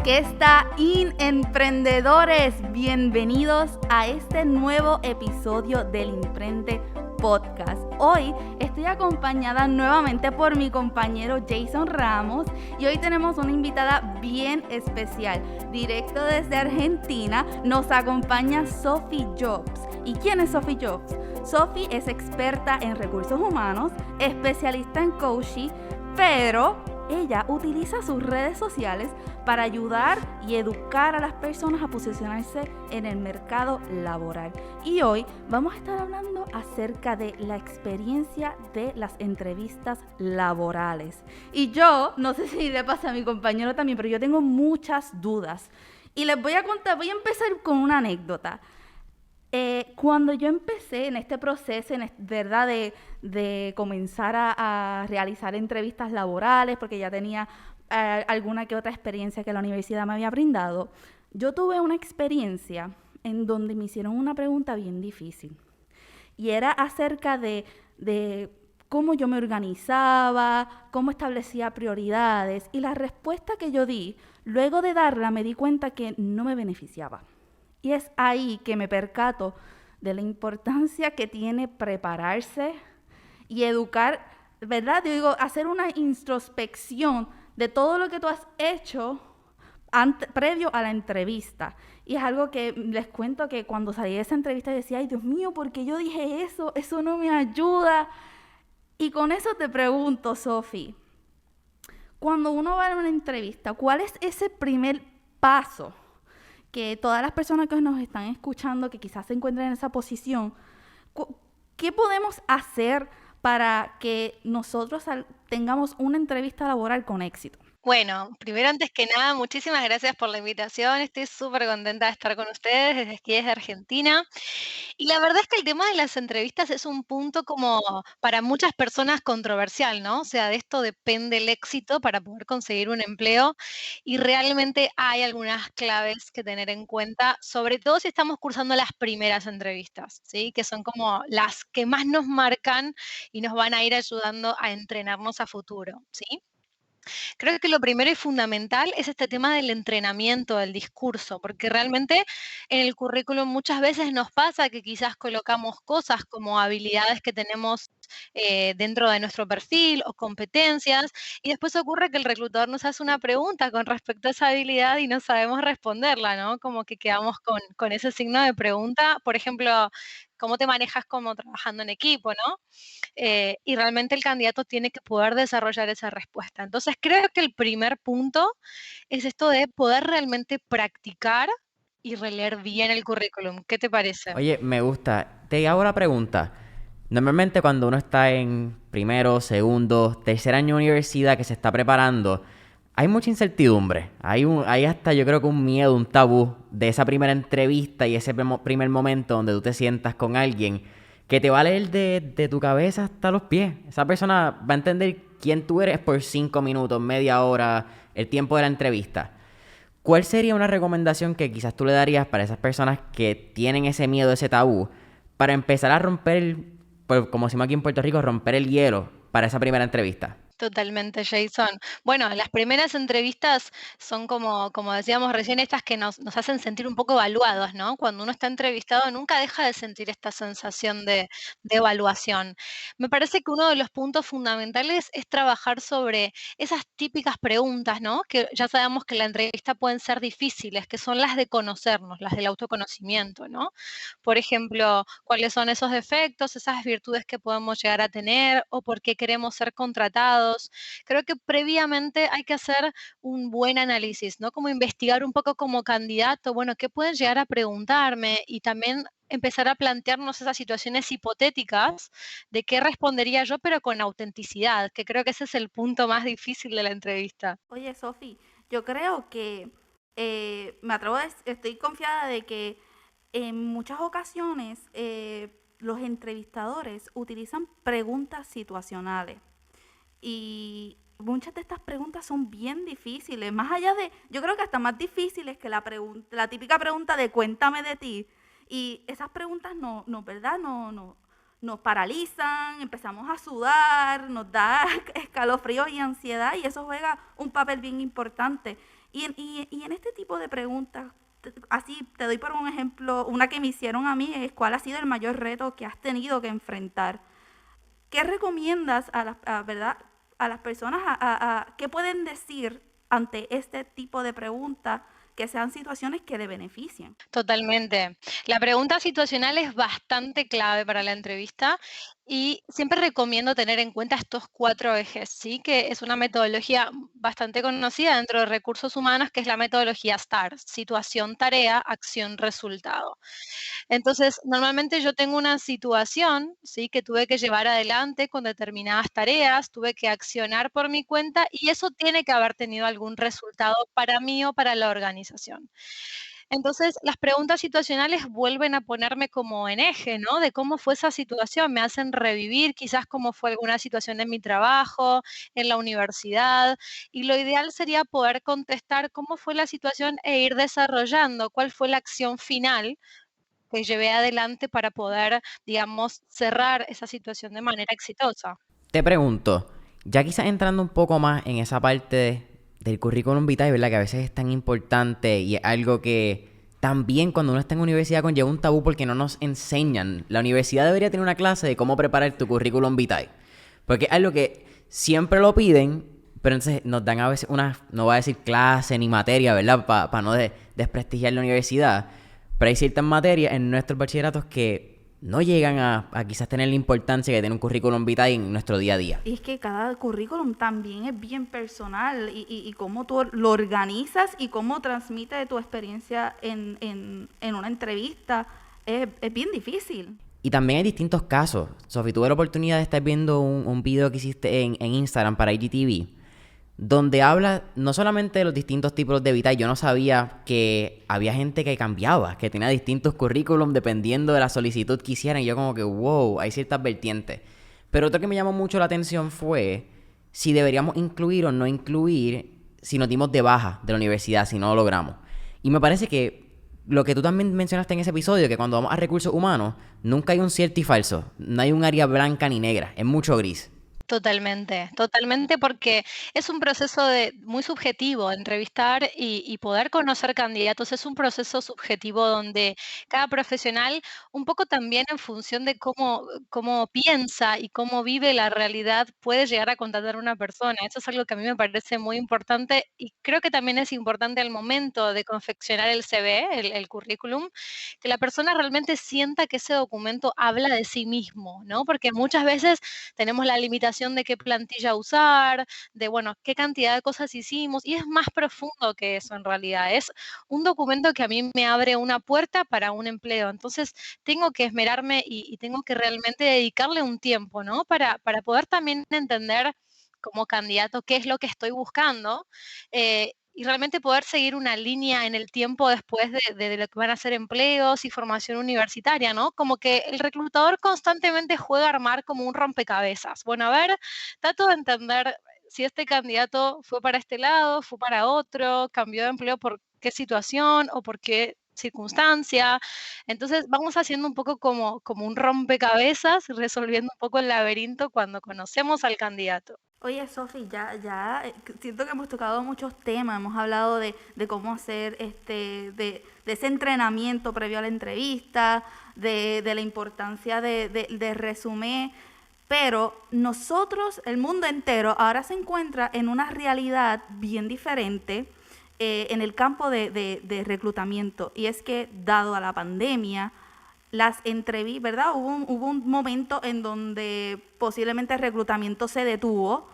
¿Qué está emprendedores? Bienvenidos a este nuevo episodio del Emprende Podcast. Hoy estoy acompañada nuevamente por mi compañero Jason Ramos y hoy tenemos una invitada bien especial. Directo desde Argentina nos acompaña Sophie Jobs. ¿Y quién es Sophie Jobs? Sophie es experta en recursos humanos, especialista en coaching, pero ella utiliza sus redes sociales para ayudar y educar a las personas a posicionarse en el mercado laboral. Y hoy vamos a estar hablando acerca de la experiencia de las entrevistas laborales. Y yo, no sé si le pasa a mi compañero también, pero yo tengo muchas dudas. Y les voy a contar, voy a empezar con una anécdota. Cuando yo empecé en este proceso, ¿verdad? De comenzar a realizar entrevistas laborales, porque ya tenía alguna que otra experiencia que la universidad me había brindado, yo tuve una experiencia en donde me hicieron una pregunta bien difícil. Y era acerca de cómo yo me organizaba, cómo establecía prioridades. Y la respuesta que yo di, luego de darla, me di cuenta que no me beneficiaba. Y es ahí que me percato de la importancia que tiene prepararse y educar, ¿verdad? Yo digo, hacer una introspección de todo lo que tú has hecho previo a la entrevista. Y es algo que les cuento que cuando salí de esa entrevista decía, ay Dios mío, ¿por qué yo dije eso? Eso no me ayuda. Y con eso te pregunto, Sophie, cuando uno va a una entrevista, ¿cuál es ese primer paso que todas las personas que nos están escuchando, que quizás se encuentren en esa posición, qué podemos hacer para que nosotros tengamos una entrevista laboral con éxito? Bueno, primero, antes que nada, muchísimas gracias por la invitación. Estoy súper contenta de estar con ustedes desde aquí, desde Argentina. Y la verdad es que el tema de las entrevistas es un punto como para muchas personas controversial, ¿no? O sea, de esto depende el éxito para poder conseguir un empleo y realmente hay algunas claves que tener en cuenta, sobre todo si estamos cursando las primeras entrevistas, ¿sí? Que son como las que más nos marcan y nos van a ir ayudando a entrenarnos a futuro, ¿sí? Creo que lo primero y fundamental es este tema del entrenamiento del discurso, porque realmente en el currículum muchas veces nos pasa que quizás colocamos cosas como habilidades que tenemos dentro de nuestro perfil o competencias, y después ocurre que el reclutador nos hace una pregunta con respecto a esa habilidad y no sabemos responderla, ¿no? Como que quedamos con ese signo de pregunta. Por ejemplo, ¿cómo te manejas como trabajando en equipo, no? Y realmente el candidato tiene que poder desarrollar esa respuesta. Entonces, creo que el primer punto es esto de poder realmente practicar y releer bien el currículum. ¿Qué te parece? Oye, me gusta. Te hago la pregunta. Normalmente cuando uno está en primero, segundo, tercer año de universidad que se está preparando, hay mucha incertidumbre. Hay hasta yo creo que un miedo, un tabú de esa primera entrevista y ese primer momento donde tú te sientas con alguien que te va a leer de tu cabeza hasta los pies. Esa persona va a entender quién tú eres por 5 minutos, media hora, el tiempo de la entrevista. ¿Cuál sería una recomendación que quizás tú le darías para esas personas que tienen ese miedo, ese tabú, para empezar a romper, pues, como decimos aquí en Puerto Rico, romper el hielo para esa primera entrevista? Totalmente, Jason. Bueno, las primeras entrevistas son como decíamos recién, estas que nos hacen sentir un poco evaluados, ¿no? Cuando uno está entrevistado nunca deja de sentir esta sensación de evaluación. Me parece que uno de los puntos fundamentales es trabajar sobre esas típicas preguntas, ¿no? Que ya sabemos que en la entrevista pueden ser difíciles, que son las de conocernos, las del autoconocimiento, ¿no? Por ejemplo, cuáles son esos defectos, esas virtudes que podemos llegar a tener o por qué queremos ser contratados. Creo que previamente hay que hacer un buen análisis, ¿no? Como investigar un poco como candidato, bueno, ¿qué pueden llegar a preguntarme? Y también empezar a plantearnos esas situaciones hipotéticas de qué respondería yo, pero con autenticidad, que creo que ese es el punto más difícil de la entrevista. Oye, Sofi, yo creo que me atrevo estoy confiada de que en muchas ocasiones los entrevistadores utilizan preguntas situacionales y muchas de estas preguntas son bien difíciles, más allá de, yo creo que hasta más difíciles que la típica pregunta de cuéntame de ti. Y esas preguntas ¿verdad? Nos paralizan, empezamos a sudar, nos da escalofrío y ansiedad y eso juega un papel bien importante. Y en este tipo de preguntas, así te doy por un ejemplo, una que me hicieron a mí, es ¿cuál ha sido el mayor reto que has tenido que enfrentar? ¿Qué recomiendas ¿verdad? A las personas qué pueden decir ante este tipo de preguntas que sean situaciones que le beneficien? Totalmente. La pregunta situacional es bastante clave para la entrevista y siempre recomiendo tener en cuenta estos 4 ejes, ¿sí? Que es una metodología bastante conocida dentro de recursos humanos, que es la metodología STAR: situación, tarea, acción, resultado. Entonces, normalmente yo tengo una situación, ¿sí? Que tuve que llevar adelante con determinadas tareas, tuve que accionar por mi cuenta y eso tiene que haber tenido algún resultado para mí o para la organización. Entonces, las preguntas situacionales vuelven a ponerme como en eje, ¿no? De cómo fue esa situación, me hacen revivir quizás cómo fue alguna situación en mi trabajo, en la universidad, y lo ideal sería poder contestar cómo fue la situación e ir desarrollando cuál fue la acción final que llevé adelante para poder, digamos, cerrar esa situación de manera exitosa. Te pregunto, ya quizás entrando un poco más en esa parte del currículum vitae, ¿verdad? Que a veces es tan importante y es algo que también cuando uno está en universidad conlleva un tabú porque no nos enseñan. La universidad debería tener una clase de cómo preparar tu currículum vitae. Porque es algo que siempre lo piden, pero entonces nos dan a veces una, no voy a decir clase ni materia, ¿verdad? Para no desprestigiar la universidad. Pero hay ciertas materias en nuestros bachilleratos que no llegan a quizás tener la importancia que tiene un currículum vitae en nuestro día a día. Y es que cada currículum también es bien personal y cómo tú lo organizas y cómo transmites tu experiencia en una entrevista es bien difícil. Y también hay distintos casos. Sofi, tuve la oportunidad de estar viendo un video que hiciste en Instagram para IGTV, donde habla no solamente de los distintos tipos de vitae. Yo no sabía que había gente que cambiaba, que tenía distintos currículum dependiendo de la solicitud que hicieran. Y yo como que, wow, hay ciertas vertientes. Pero otro que me llamó mucho la atención fue si deberíamos incluir o no incluir si nos dimos de baja de la universidad, si no lo logramos. Y me parece que lo que tú también mencionaste en ese episodio, que cuando vamos a recursos humanos, nunca hay un cierto y falso. No hay un área blanca ni negra, es mucho gris. Totalmente, totalmente, porque es un proceso muy subjetivo. Entrevistar y poder conocer candidatos es un proceso subjetivo donde cada profesional, un poco también en función de cómo piensa y cómo vive la realidad, puede llegar a contratar a una persona. Eso es algo que a mí me parece muy importante y creo que también es importante al momento de confeccionar el CV, el currículum, que la persona realmente sienta que ese documento habla de sí mismo, ¿no? Porque muchas veces tenemos la limitación de qué plantilla usar, de, bueno, qué cantidad de cosas hicimos, y es más profundo que eso en realidad. Es un documento que a mí me abre una puerta para un empleo. Entonces, tengo que esmerarme y tengo que realmente dedicarle un tiempo, ¿no? Para poder también entender como candidato qué es lo que estoy buscando. Y realmente poder seguir una línea en el tiempo después de lo que van a ser empleos y formación universitaria, ¿no? Como que el reclutador constantemente juega a armar como un rompecabezas. Bueno, a ver, trato de entender si este candidato fue para este lado, fue para otro, cambió de empleo por qué situación o por qué circunstancia. Entonces vamos haciendo un poco como un rompecabezas, resolviendo un poco el laberinto cuando conocemos al candidato. Oye, Sofi, siento que hemos tocado muchos temas, hemos hablado de cómo hacer de ese entrenamiento previo a la entrevista, de la importancia de resumen, pero nosotros, el mundo entero, ahora se encuentra en una realidad bien diferente en el campo de reclutamiento, y es que dado a la pandemia, las entrevistas, ¿verdad? Hubo un momento en donde posiblemente el reclutamiento se detuvo,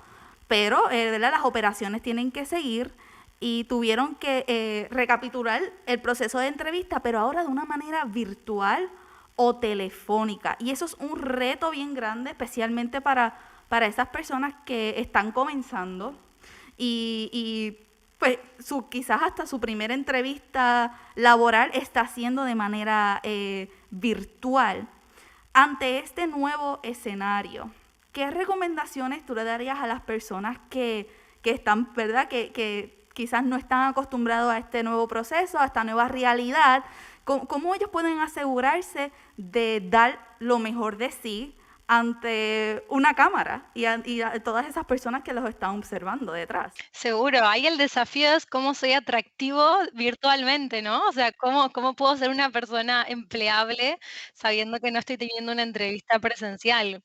pero ¿verdad? Las operaciones tienen que seguir y tuvieron que recapitular el proceso de entrevista, pero ahora de una manera virtual o telefónica. Y eso es un reto bien grande, especialmente para esas personas que están comenzando y pues quizás hasta su primera entrevista laboral está haciendo de manera virtual. Ante este nuevo escenario, ¿qué recomendaciones tú le darías a las personas que están, ¿verdad? Que quizás no están acostumbrados a este nuevo proceso, a esta nueva realidad? ¿Cómo ellos pueden asegurarse de dar lo mejor de sí ante una cámara y a todas esas personas que los están observando detrás. Seguro, ahí el desafío es cómo soy atractivo virtualmente, ¿no? O sea, cómo puedo ser una persona empleable sabiendo que no estoy teniendo una entrevista presencial.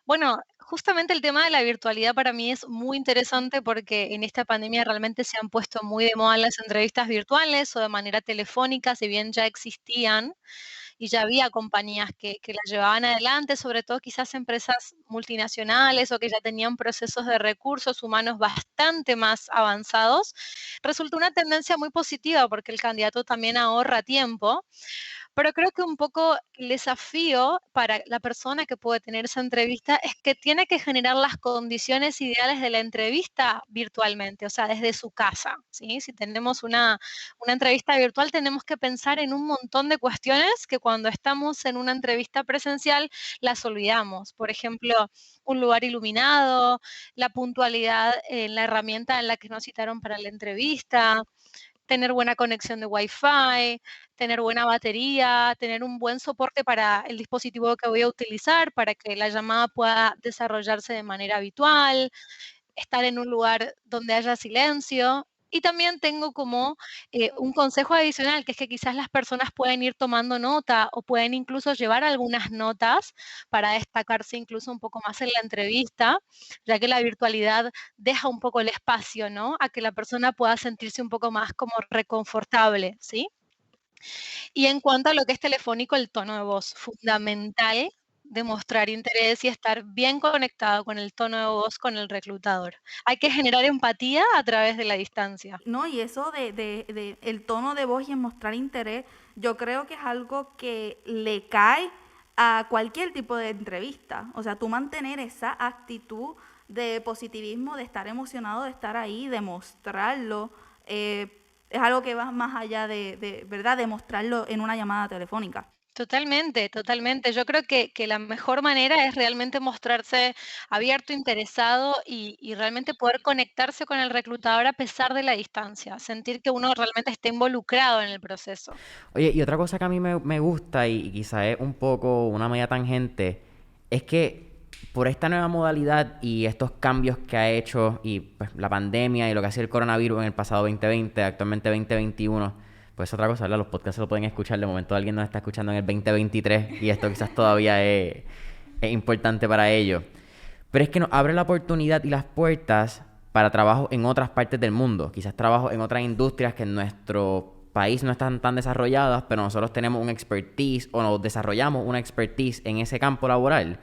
Bueno, justamente el tema de la virtualidad para mí es muy interesante porque en esta pandemia realmente se han puesto muy de moda las entrevistas virtuales o de manera telefónica, si bien ya existían y ya había compañías que las llevaban adelante, sobre todo quizás empresas multinacionales o que ya tenían procesos de recursos humanos bastante más avanzados, resultó una tendencia muy positiva porque el candidato también ahorra tiempo, pero creo que un poco el desafío para la persona que puede tener esa entrevista es que tiene que generar las condiciones ideales de la entrevista virtualmente, o sea, desde su casa, ¿sí? Si tenemos una entrevista virtual, tenemos que pensar en un montón de cuestiones que cuando estamos en una entrevista presencial las olvidamos. Por ejemplo, un lugar iluminado, la puntualidad en la herramienta en la que nos citaron para la entrevista, tener buena conexión de Wi-Fi, tener buena batería, tener un buen soporte para el dispositivo que voy a utilizar para que la llamada pueda desarrollarse de manera habitual, estar en un lugar donde haya silencio. Y también tengo como un consejo adicional, que es que quizás las personas pueden ir tomando nota o pueden incluso llevar algunas notas para destacarse incluso un poco más en la entrevista, ya que la virtualidad deja un poco el espacio, ¿no? A que la persona pueda sentirse un poco más como reconfortable, ¿sí? Y en cuanto a lo que es telefónico, el tono de voz, fundamental demostrar interés y estar bien conectado con el tono de voz con el reclutador. Hay que generar empatía a través de la distancia. No, y eso de el tono de voz y en mostrar interés, yo creo que es algo que le cae a cualquier tipo de entrevista. O sea, tú mantener esa actitud de positivismo, de estar emocionado, de estar ahí, de mostrarlo, es algo que va más allá ¿verdad? De mostrarlo en una llamada telefónica. Totalmente, totalmente. Yo creo que la mejor manera es realmente mostrarse abierto, interesado y realmente poder conectarse con el reclutador a pesar de la distancia, sentir que uno realmente está involucrado en el proceso. Oye, y otra cosa que a mí me gusta y quizá es un poco una media tangente, es que por esta nueva modalidad y estos cambios que ha hecho y pues, la pandemia y lo que ha sido el coronavirus en el pasado 2020, actualmente 2021, pues otra cosa, ¿verdad? Los podcasts se lo pueden escuchar, de momento alguien nos está escuchando en el 2023 y esto quizás todavía es importante para ellos. Pero es que nos abre la oportunidad y las puertas para trabajo en otras partes del mundo. Quizás trabajo en otras industrias que en nuestro país no están tan desarrolladas, pero nosotros tenemos un expertise o nos desarrollamos una expertise en ese campo laboral.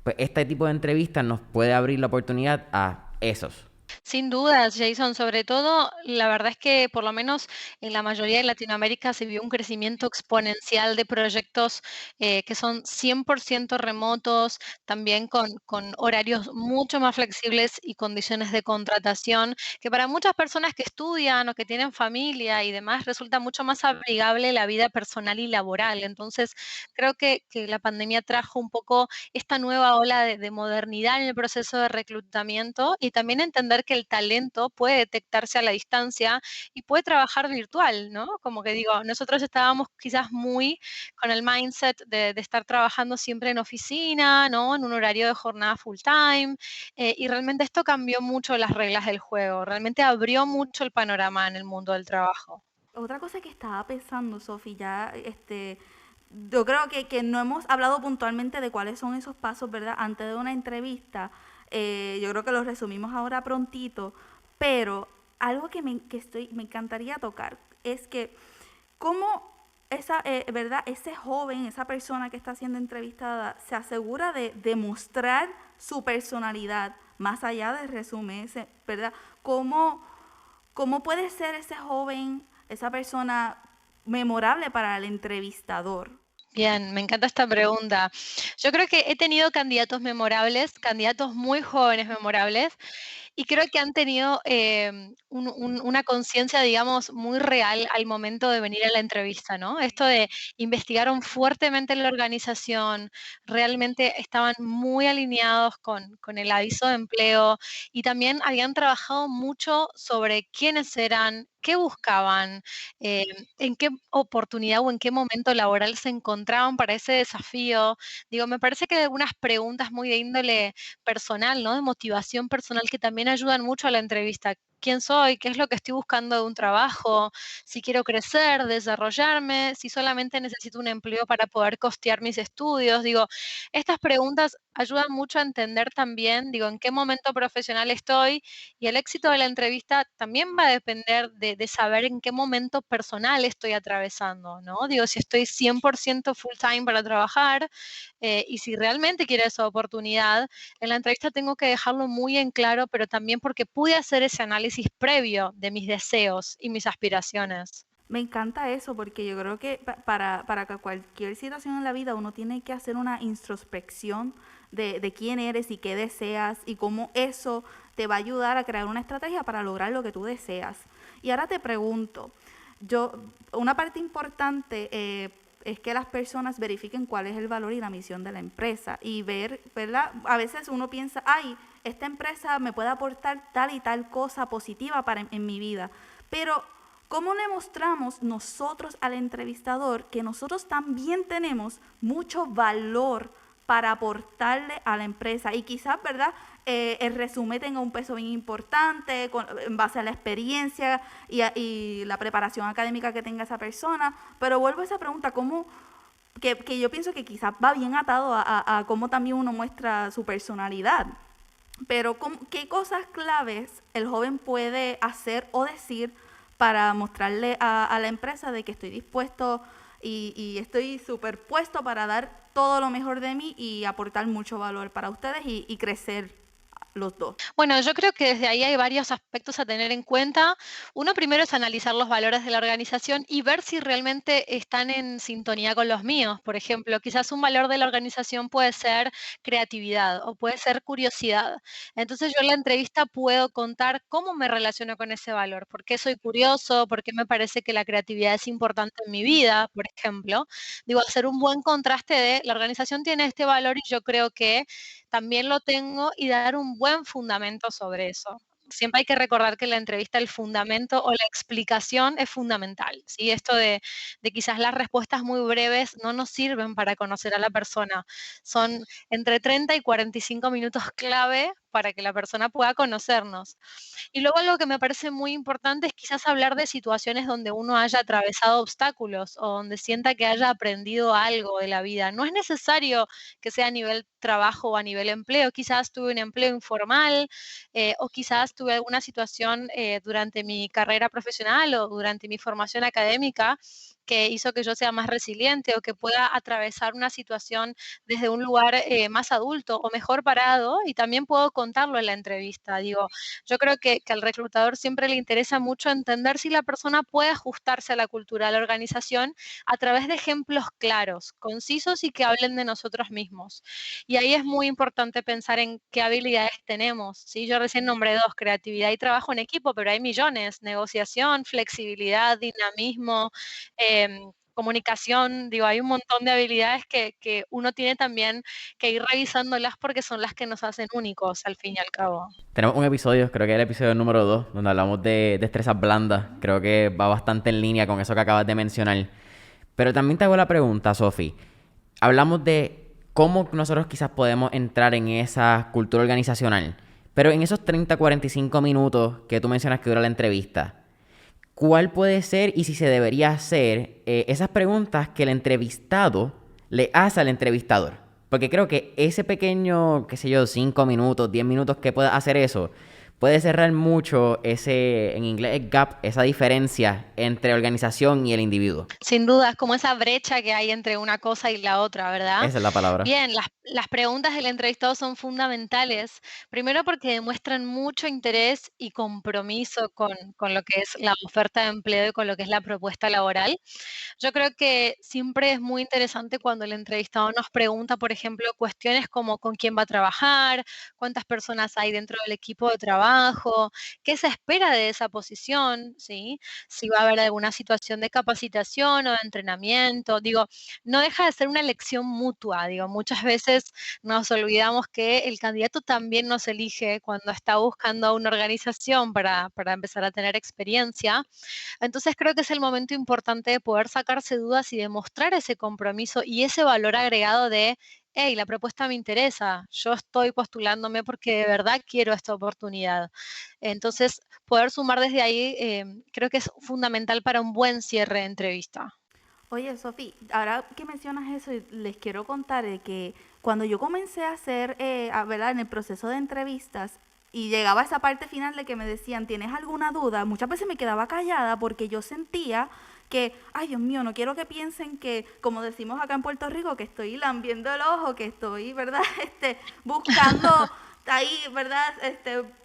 Pues este tipo de entrevistas nos puede abrir la oportunidad a esos. Sin dudas, Jason, sobre todo, la verdad es que por lo menos en la mayoría de Latinoamérica se vio un crecimiento exponencial de proyectos que son 100% remotos, también con horarios mucho más flexibles y condiciones de contratación, que para muchas personas que estudian o que tienen familia y demás resulta mucho más amigable la vida personal y laboral. Entonces, creo que la pandemia trajo un poco esta nueva ola de modernidad en el proceso de reclutamiento y también entender que el talento puede detectarse a la distancia y puede trabajar virtual, ¿no? Como que digo, nosotros estábamos quizás muy con el mindset de estar trabajando siempre en oficina, ¿no? En un horario de jornada full time, y realmente esto cambió mucho las reglas del juego, realmente abrió mucho el panorama en el mundo del trabajo. Otra cosa que estaba pensando, Sofi, ya, yo creo que no hemos hablado puntualmente de cuáles son esos pasos, ¿verdad? Antes de una entrevista, yo creo que los resumimos ahora prontito, pero algo me encantaría tocar es que cómo ¿verdad? Ese joven, esa persona que está siendo entrevistada, se asegura de demostrar su personalidad más allá del resumen, ¿verdad? ¿Cómo puede ser ese joven, esa persona memorable para el entrevistador? Bien, me encanta esta pregunta. Yo creo que he tenido candidatos memorables, candidatos muy jóvenes memorables, Y creo que han tenido una conciencia, digamos, muy real al momento de venir a la entrevista, ¿no? Esto de investigaron fuertemente la organización, realmente estaban muy alineados con el aviso de empleo y también habían trabajado mucho sobre quiénes eran, qué buscaban, eh, en qué oportunidad o en qué momento laboral se encontraban para ese desafío. Digo, me parece que hay algunas preguntas muy de índole personal, ¿no? De motivación personal que también ayudan mucho a la entrevista. ¿Quién soy? ¿Qué es lo que estoy buscando de un trabajo? Si quiero crecer, desarrollarme, si solamente necesito un empleo para poder costear mis estudios. Digo, estas preguntas ayudan mucho a entender también, digo, en qué momento profesional estoy y el éxito de la entrevista también va a depender de saber en qué momento personal estoy atravesando, ¿no? Digo, si estoy 100% full time para trabajar y si realmente quiero esa oportunidad, en la entrevista tengo que dejarlo muy en claro, pero también porque pude hacer ese análisis previo de mis deseos y mis aspiraciones. Me encanta eso porque yo creo que para que cualquier situación en la vida uno tiene que hacer una introspección de quién eres y qué deseas y cómo eso te va a ayudar a crear una estrategia para lograr lo que tú deseas. Y ahora te pregunto, una parte importante es que las personas verifiquen cuál es el valor y la misión de la empresa y ver, ¿verdad? A veces uno piensa, ay, esta empresa me puede aportar tal y tal cosa positiva en mi vida, pero ¿cómo le mostramos nosotros al entrevistador que nosotros también tenemos mucho valor para aportarle a la empresa? Y quizás, ¿verdad? El resumen tenga un peso bien importante en base a la experiencia y la preparación académica que tenga esa persona. Pero vuelvo a esa pregunta, que yo pienso que quizás va bien atado a cómo también uno muestra su personalidad. Pero ¿qué cosas claves el joven puede hacer o decir para mostrarle a la empresa de que estoy dispuesto y estoy superpuesto para dar todo lo mejor de mí y aportar mucho valor para ustedes y crecer los dos? Bueno, yo creo que desde ahí hay varios aspectos a tener en cuenta. Uno primero es analizar los valores de la organización y ver si realmente están en sintonía con los míos. Por ejemplo, quizás un valor de la organización puede ser creatividad o puede ser curiosidad. Entonces yo en la entrevista puedo contar cómo me relaciono con ese valor, por qué soy curioso, por qué me parece que la creatividad es importante en mi vida, por ejemplo. Digo, hacer un buen contraste de la organización tiene este valor y yo creo que también lo tengo y dar un buen fundamento sobre eso. Siempre hay que recordar que en la entrevista el fundamento o la explicación es fundamental, ¿sí? Esto de quizás las respuestas muy breves no nos sirven para conocer a la persona. Son entre 30 y 45 minutos clave para que la persona pueda conocernos. Y luego algo que me parece muy importante es quizás hablar de situaciones donde uno haya atravesado obstáculos o donde sienta que haya aprendido algo de la vida. No es necesario que sea a nivel trabajo o a nivel empleo. Quizás tuve un empleo informal o quizás tuve alguna situación durante mi carrera profesional o durante mi formación académica que hizo que yo sea más resiliente o que pueda atravesar una situación desde un lugar más adulto o mejor parado y también puedo contarlo en la entrevista. Digo, yo creo que al reclutador siempre le interesa mucho entender si la persona puede ajustarse a la cultura de la organización a través de ejemplos claros, concisos y que hablen de nosotros mismos. Y ahí es muy importante pensar en qué habilidades tenemos, ¿sí? Yo recién nombré dos, creatividad y trabajo en equipo, pero hay millones, negociación, flexibilidad, dinamismo, comunicación, digo, hay un montón de habilidades que uno tiene también que ir revisándolas porque son las que nos hacen únicos al fin y al cabo. Tenemos un episodio, creo que es el episodio número 2, donde hablamos de destrezas blandas. Creo que va bastante en línea con eso que acabas de mencionar. Pero también te hago la pregunta, Sofi. Hablamos de cómo nosotros quizás podemos entrar en esa cultura organizacional. Pero en esos 30-45 minutos que tú mencionas que dura la entrevista, ¿cuál puede ser y si se debería hacer esas preguntas que el entrevistado le hace al entrevistador? Porque creo que ese pequeño, qué sé yo, 5 minutos, 10 minutos que pueda hacer eso, puede cerrar mucho ese, en inglés es gap, esa diferencia entre organización y el individuo. Sin duda, es como esa brecha que hay entre una cosa y la otra, ¿verdad? Esa es la palabra. Bien, Las preguntas del entrevistado son fundamentales, primero porque demuestran mucho interés y compromiso con lo que es la oferta de empleo y con lo que es la propuesta laboral. Yo creo que siempre es muy interesante cuando el entrevistado nos pregunta, por ejemplo, cuestiones como con quién va a trabajar, cuántas personas hay dentro del equipo de trabajo, qué se espera de esa posición, ¿sí? Si va a haber alguna situación de capacitación o de entrenamiento. Digo, no deja de ser una elección mutua. Digo, muchas veces nos olvidamos que el candidato también nos elige cuando está buscando una organización para empezar a tener experiencia. Entonces creo que es el momento importante de poder sacarse dudas y demostrar ese compromiso y ese valor agregado de, hey, la propuesta me interesa, yo estoy postulándome porque de verdad quiero esta oportunidad. Entonces, poder sumar desde ahí creo que es fundamental para un buen cierre de entrevista. Oye, Sofi, ahora que mencionas eso, les quiero contar de que cuando yo comencé a hacer, ¿verdad? En el proceso de entrevistas y llegaba a esa parte final de que me decían, ¿tienes alguna duda? Muchas veces me quedaba callada porque yo sentía que, ay Dios mío, no quiero que piensen que, como decimos acá en Puerto Rico, que estoy lambiendo el ojo, que estoy, ¿verdad? Buscando ahí, ¿verdad?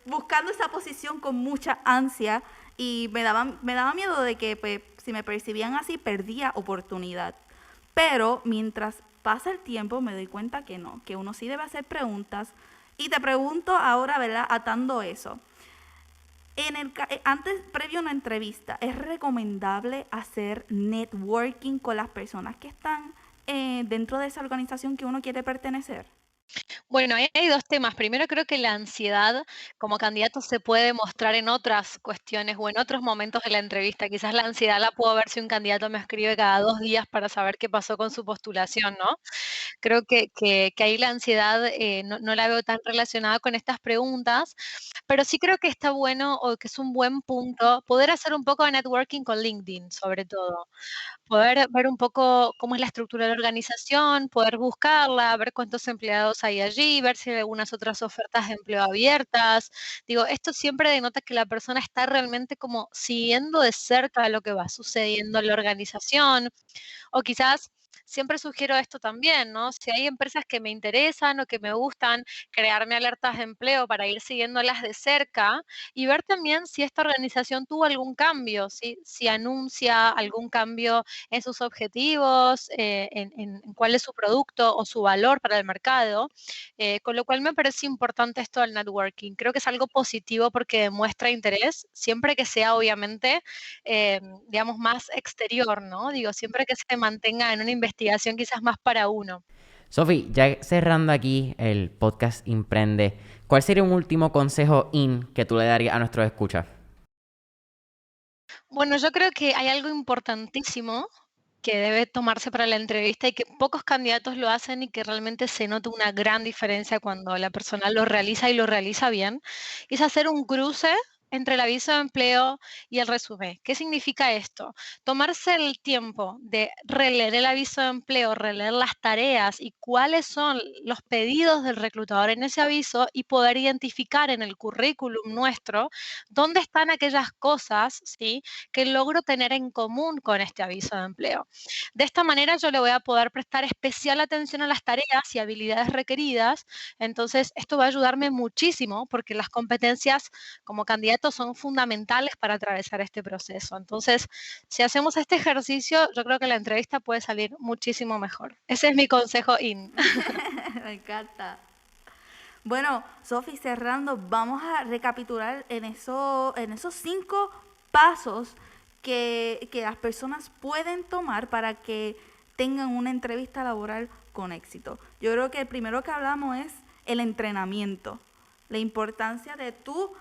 Buscando esa posición con mucha ansia y me daba miedo de que pues, si me percibían así perdía oportunidad. Pero mientras pasa el tiempo me doy cuenta que no, que uno sí debe hacer preguntas. Y te pregunto ahora, ¿verdad? Atando eso. Antes, previo a una entrevista, ¿es recomendable hacer networking con las personas que están dentro de esa organización que uno quiere pertenecer? Bueno, ahí hay dos temas. Primero, creo que la ansiedad como candidato se puede mostrar en otras cuestiones o en otros momentos de la entrevista. Quizás la ansiedad la puedo ver si un candidato me escribe cada 2 días para saber qué pasó con su postulación, ¿no? Creo que ahí la ansiedad no la veo tan relacionada con estas preguntas, pero sí creo que está bueno o que es un buen punto poder hacer un poco de networking con LinkedIn, sobre todo. Poder ver un poco cómo es la estructura de la organización, poder buscarla, ver cuántos empleados hay allí, ver si hay algunas otras ofertas de empleo abiertas. Digo, esto siempre denota que la persona está realmente como siguiendo de cerca lo que va sucediendo en la organización. O quizás siempre sugiero esto también, ¿no? Si hay empresas que me interesan o que me gustan, crearme alertas de empleo para ir siguiéndolas de cerca y ver también si esta organización tuvo algún cambio, si anuncia algún cambio en sus objetivos, en cuál es su producto o su valor para el mercado. Con lo cual me parece importante esto del networking. Creo que es algo positivo porque demuestra interés, siempre que sea obviamente digamos, más exterior, ¿no? Digo, siempre que se mantenga en una investigación quizás más para uno. Sofi, ya cerrando aquí el podcast Imprende, ¿cuál sería un último consejo que tú le darías a nuestros escuchas? Bueno, yo creo que hay algo importantísimo que debe tomarse para la entrevista y que pocos candidatos lo hacen y que realmente se nota una gran diferencia cuando la persona lo realiza y lo realiza bien, es hacer un cruce entre el aviso de empleo y el resumen. ¿Qué significa esto? Tomarse el tiempo de releer el aviso de empleo, releer las tareas y cuáles son los pedidos del reclutador en ese aviso y poder identificar en el currículum nuestro dónde están aquellas cosas, ¿sí?, que logro tener en común con este aviso de empleo. De esta manera yo le voy a poder prestar especial atención a las tareas y habilidades requeridas. Entonces, esto va a ayudarme muchísimo porque las competencias como candidatos son fundamentales para atravesar este proceso. Entonces, si hacemos este ejercicio, yo creo que la entrevista puede salir muchísimo mejor. Ese es mi consejo IN. Me encanta. Bueno, Sofi, cerrando, vamos a recapitular en esos 5 pasos que las personas pueden tomar para que tengan una entrevista laboral con éxito. Yo creo que el primero que hablamos es el entrenamiento, la importancia de tú,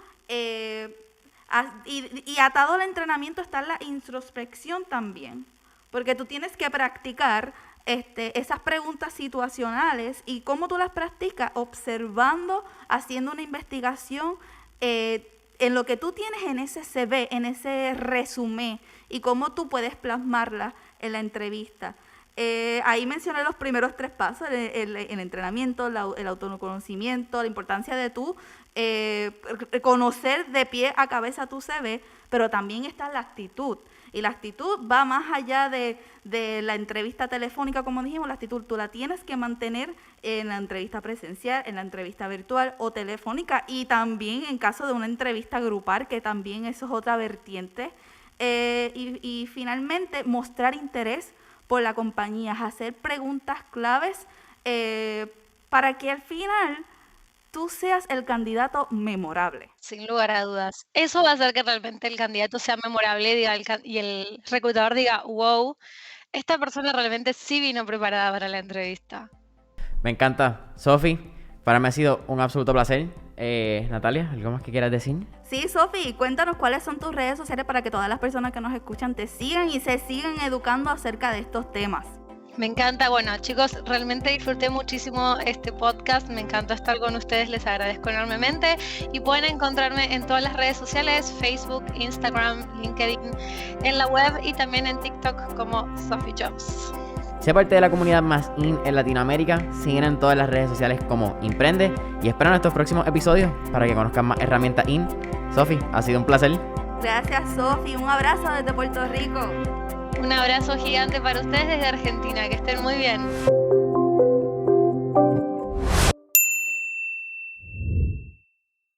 y atado al entrenamiento está la introspección también, porque tú tienes que practicar esas preguntas situacionales y cómo tú las practicas observando, haciendo una investigación en lo que tú tienes en ese CV, en ese resumen y cómo tú puedes plasmarla en la entrevista. Ahí mencioné los primeros 3 pasos, el entrenamiento, el autoconocimiento, la importancia de tú conocer de pie a cabeza tu CV, pero también está la actitud. Y la actitud va más allá de la entrevista telefónica, como dijimos. La actitud tú la tienes que mantener en la entrevista presencial, en la entrevista virtual o telefónica, y también en caso de una entrevista grupal, que también eso es otra vertiente. Y finalmente, mostrar interés por la compañía, hacer preguntas claves para que al final tú seas el candidato memorable. Sin lugar a dudas. Eso va a hacer que realmente el candidato sea memorable y el reclutador diga, wow, esta persona realmente sí vino preparada para la entrevista. Me encanta. Sofi, para mí ha sido un absoluto placer. Natalia, ¿algo más que quieras decir? Sí, Sofi, cuéntanos cuáles son tus redes sociales para que todas las personas que nos escuchan te sigan y se sigan educando acerca de estos temas. Me encanta, bueno chicos, realmente disfruté muchísimo este podcast, me encantó estar con ustedes, les agradezco enormemente y pueden encontrarme en todas las redes sociales, Facebook, Instagram, LinkedIn, en la web y también en TikTok como Sofi Jobs. Sé parte de la comunidad más in en Latinoamérica, siguen en todas las redes sociales como Imprende y esperan nuestros próximos episodios para que conozcan más herramientas in. Sofi, ha sido un placer. Gracias, Sofi, un abrazo desde Puerto Rico. Un abrazo gigante para ustedes desde Argentina, que estén muy bien.